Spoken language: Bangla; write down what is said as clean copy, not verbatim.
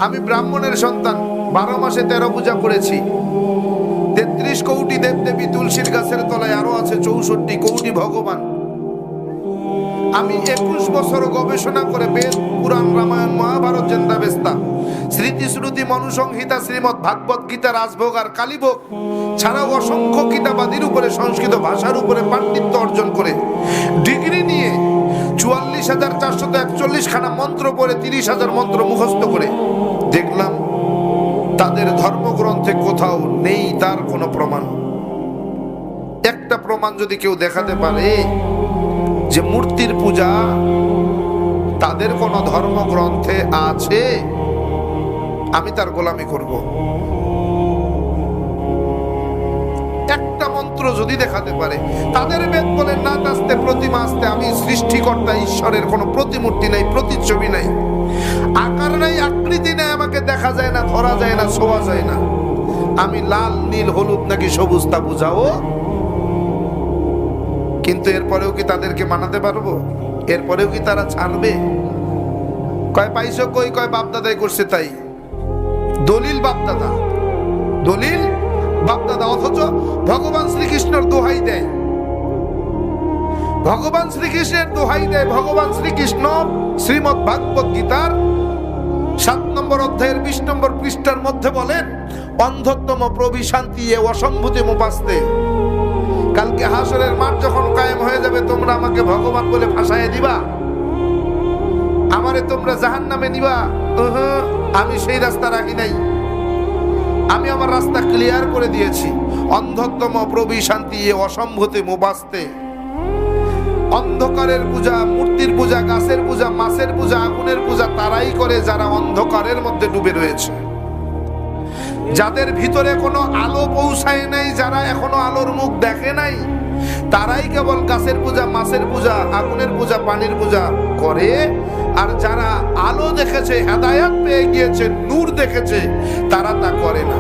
আমি ব্রাহ্মণের সন্তান, 12 মাসে 13 পূজা করেছি। 33 কোটি দেবদেবী, তুলসীর গাছের তলায় আরো আছে 64 কোটি ভগবান। আমি 21 বছর গবেষণা করে বেদ, পুরাণ, রামায়ণ, মহাভারত, জেন্দাবেস্তা, স্মৃতি শ্রুতি, মনুসংহিতা, শ্রীমৎ ভাগবত গীতা, রাজভোগ আর কালীভোগ ছাড়াও অসংখ্য কিতাবাদির উপরে, সংস্কৃত ভাষার উপরে পাণ্ডিত্য অর্জন করে ডিগ্রি নিয়ে 44,441 খানা মন্ত্র পড়ে 30,000 মন্ত্র মুখস্থ করে দেখলাম তাদের ধর্মগ্রন্থে কোথাও নেই তার কোনো প্রমাণ। একটা প্রমাণ যদি কেউ দেখাতে পারে যে মূর্তির পূজা তাদের কোন ধর্মগ্রন্থে আছে, আমি তার গোলামি করব। একটা মন্ত্র যদি দেখাতে পারে, তাদের বেদ বলে না তাস্তে প্রতিমা আস্তে, আমি সৃষ্টিকর্তা ঈশ্বরের কোনো প্রতিমূর্তি নাই, প্রতিচ্ছবি নাই, আকার নাই, আকৃতি নাই, আমাকে দেখা যায় না, ধরা যায় না, ছোঁয়া যায় না। আমি লাল, নীল, হলুদ নাকি সবুজ তা বুঝাও, কিন্তু এরপরেও কি তাদেরকে মানাতে পারবো? এরপরেও কি তারা ছাড়বে? কয় পাইছো কই? কয় বাপদাদাই করছে তাই। দলিল বাপদাদা, দলিল বাপদাদা, অথচ ভগবান শ্রীকৃষ্ণের দোহাই দেয়, ভগবান শ্রীকৃষ্ণের দোহাই দেয়। ভগবান শ্রীকৃষ্ণ শ্রীমৎ ভাগবত গীতার 7 নম্বর অধ্যায়ের 20 নম্বর পৃষ্ঠার মধ্যে বলেন, অন্ধত্তম প্রবিশান্তি এ অসম্ভূতি মুপাস্তে। কালকে হাসরের মাঠ যখন কায়েম হয়ে যাবে, তোমরা আমাকে ভগবান বলে ভাসায় দিবা, আমারে তোমরা জাহান্নামে নিবা। আমি সেই রাস্তা রাখি নাই, আমি আমার রাস্তা ক্লিয়ার করে দিয়েছি। অন্ধত্তম প্রবিশান্তি এ অসম্ভূতি মুপাস্তে। অন্ধকারের পূজা, মূর্তির পূজা, গাছের পূজা, মাছের পূজা, আগুনের পূজা তারাই করে যারা অন্ধকারের মধ্যে ডুবে রয়েছে, যাদের ভিতরে কোনো আলো পৌঁছায় নাই, যারা এখনো আলোর মুখ দেখে নাই, তারাই কেবল গাছের পূজা, মাছের পূজা, আগুনের পূজা, পানির পূজা করে। আর যারা আলো দেখেছে, হেদায়াত পেয়ে গিয়েছে, নূর দেখেছে, তারা তা করে না।